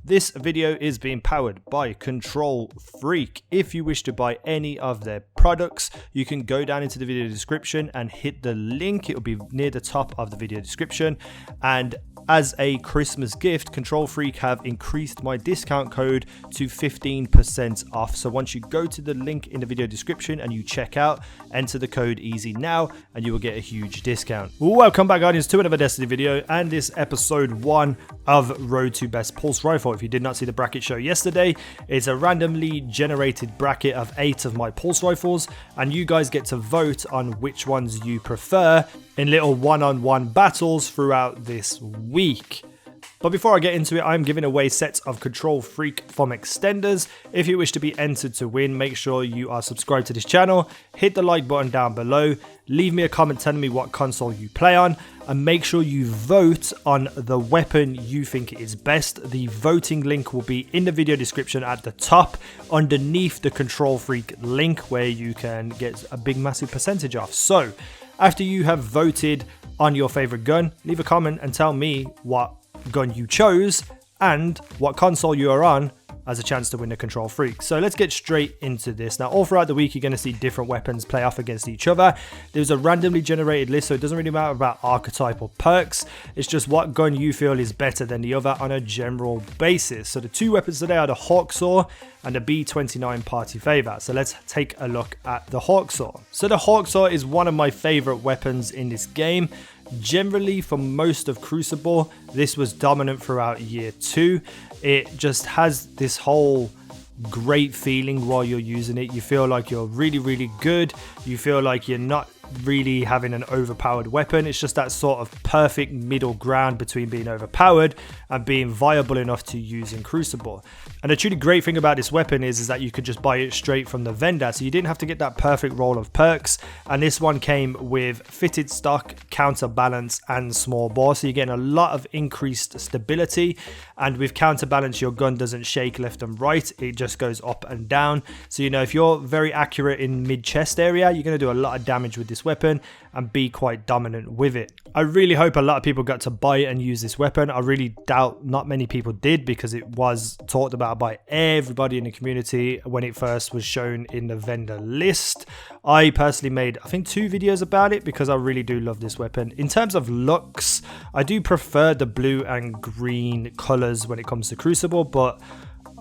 This video is being powered by Control Freak. If you wish to buy any of their products, you can go down into the video description and hit the link. It will be near the top of the video description. And as a Christmas gift, Control Freak have increased my discount code to 15% off. So once you go to the link in the video description and you check out, enter the code easynow and you will get a huge discount. Welcome back, Guardians, to another Destiny video, and this episode 1 of Road to Best Pulse Rifle. If you did not see the bracket show yesterday, it's a randomly generated bracket of 8 of my pulse rifles, and you guys get to vote on which ones you prefer in little one-on-one battles throughout this week. But before I get into it, I'm giving away sets of Control Freak from extenders. If you wish to be entered to win, make sure you are subscribed to this channel, hit the like button down below, leave me a comment telling me what console you play on, and make sure you vote on the weapon you think is best. The voting link will be in the video description at the top, underneath the Control Freak link, where you can get a big massive percentage off. So after you have voted on your favorite gun, leave a comment and tell me what gun you chose and what console you are on as a chance to win the Control Freak. So let's get straight into this. Now, all throughout the week, you're going to see different weapons play off against each other. There's a randomly generated list, so it doesn't really matter about archetype or perks. It's just what gun you feel is better than the other on a general basis. So the two weapons today are the Hawksaw and the B-29 party favor. So let's take a look at the Hawksaw. So the Hawksaw is one of my favorite weapons in this game. Generally, for most of Crucible, this was dominant throughout year 2. It just has this whole great feeling while you're using it. You feel like you're really good. You feel like you're not really having an overpowered weapon. It's just that sort of perfect middle ground between being overpowered and being viable enough to use in Crucible. And the truly great thing about this weapon is that you could just buy it straight from the vendor, so you didn't have to get that perfect roll of perks. And this one came with fitted stock, counterbalance, and small bore, so you're getting a lot of increased stability. And with counterbalance, your gun doesn't shake left and right, it just goes up and down. So you know, if you're very accurate in mid chest area, you're going to do a lot of damage with this weapon and be quite dominant with it. I really hope a lot of people got to buy it and use this weapon. I really doubt not many people did, because it was talked about by everybody in the community when it first was shown in the vendor list. I personally made, I think, 2 videos about it because I really do love this weapon. In terms of looks, I do prefer the blue and green colors when it comes to Crucible, but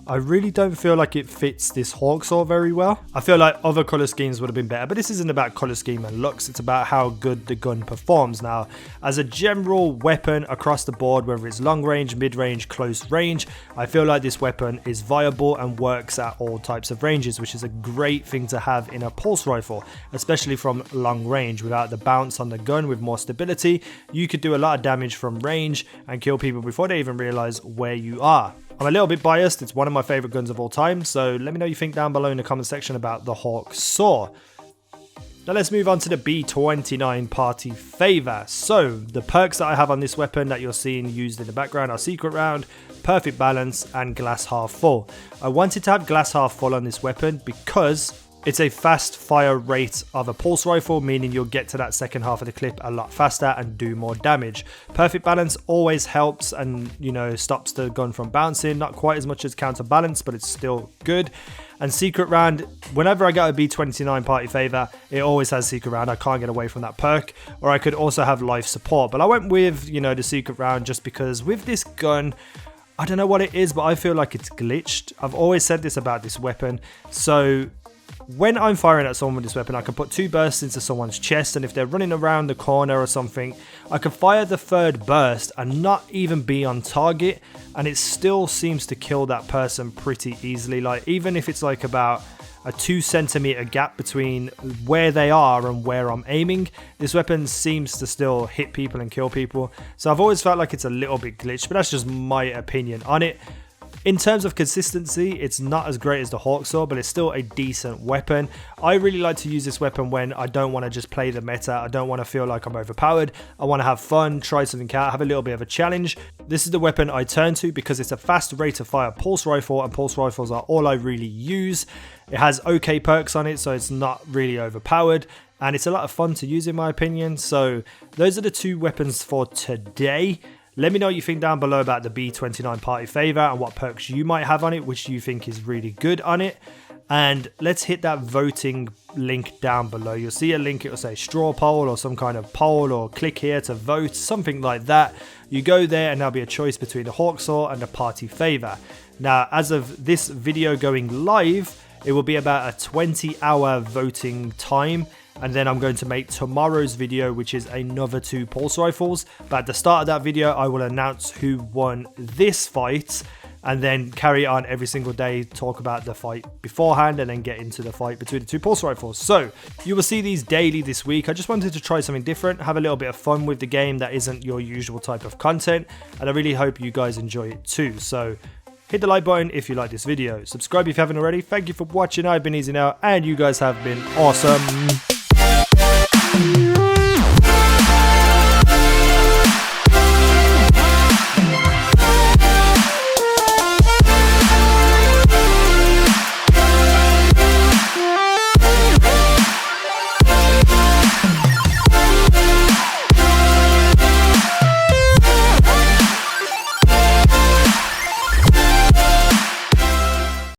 I really don't feel like it fits this Hawksaw very well. I feel like other color schemes would have been better, but this isn't about color scheme and looks. It's about how good the gun performs. Now, as a general weapon across the board, whether it's long range, mid range, close range, I feel like this weapon is viable and works at all types of ranges, which is a great thing to have in a pulse rifle, especially from long range. Without the bounce on the gun, with more stability, you could do a lot of damage from range and kill people before they even realize where you are. I'm a little bit biased. It's one of my favorite guns of all time, so let me know what you think down below in the comment section about the Hawksaw. Now let's move on to the B-29 party favor. So the perks that I have on this weapon that you're seeing used in the background are Secret Round, Perfect Balance, and Glass Half Full. I wanted to have Glass Half Full on this weapon because it's a fast fire rate of a pulse rifle, meaning you'll get to that second half of the clip a lot faster and do more damage. Perfect Balance always helps and, you know, stops the gun from bouncing. Not quite as much as Counterbalance, but it's still good. And Secret Round, whenever I get a B-29 party favor, it always has Secret Round. I can't get away from that perk. Or I could also have Life Support, but I went with, you know, the Secret Round just because with this gun, I don't know what it is, but I feel like it's glitched. I've always said this about this weapon. So when I'm firing at someone with this weapon, I can put 2 bursts into someone's chest, and if they're running around the corner or something, I can fire the 3rd burst and not even be on target, and it still seems to kill that person pretty easily. Like, even if it's like about a 2 centimeter gap between where they are and where I'm aiming, this weapon seems to still hit people and kill people. So I've always felt like it's a little bit glitched, but that's just my opinion on it. In terms of consistency, it's not as great as the Hawksaw, but it's still a decent weapon. I really like to use this weapon when I don't want to just play the meta. I don't want to feel like I'm overpowered. I want to have fun, try something out, have a little bit of a challenge. This is the weapon I turn to because it's a fast rate of fire pulse rifle, and pulse rifles are all I really use. It has okay perks on it, so it's not really overpowered, and it's a lot of fun to use in my opinion. So those are the 2 weapons for today. Let me know what you think down below about the B-29 party favor and what perks you might have on it, which you think is really good on it. And let's hit that voting link down below. You'll see a link, it will say straw poll or some kind of poll, or click here to vote, something like that. You go there and there'll be a choice between the Hawksaw and the party favor. Now, as of this video going live, it will be about a 20-hour voting time. And then I'm going to make tomorrow's video, which is another 2 pulse rifles. But at the start of that video, I will announce who won this fight, and then carry on every single day, talk about the fight beforehand, and then get into the fight between the 2 pulse rifles. So you will see these daily this week. I just wanted to try something different, have a little bit of fun with the game that isn't your usual type of content, and I really hope you guys enjoy it too. So hit the like button if you like this video, subscribe if you haven't already. Thank you for watching. I've been easynow, and you guys have been awesome.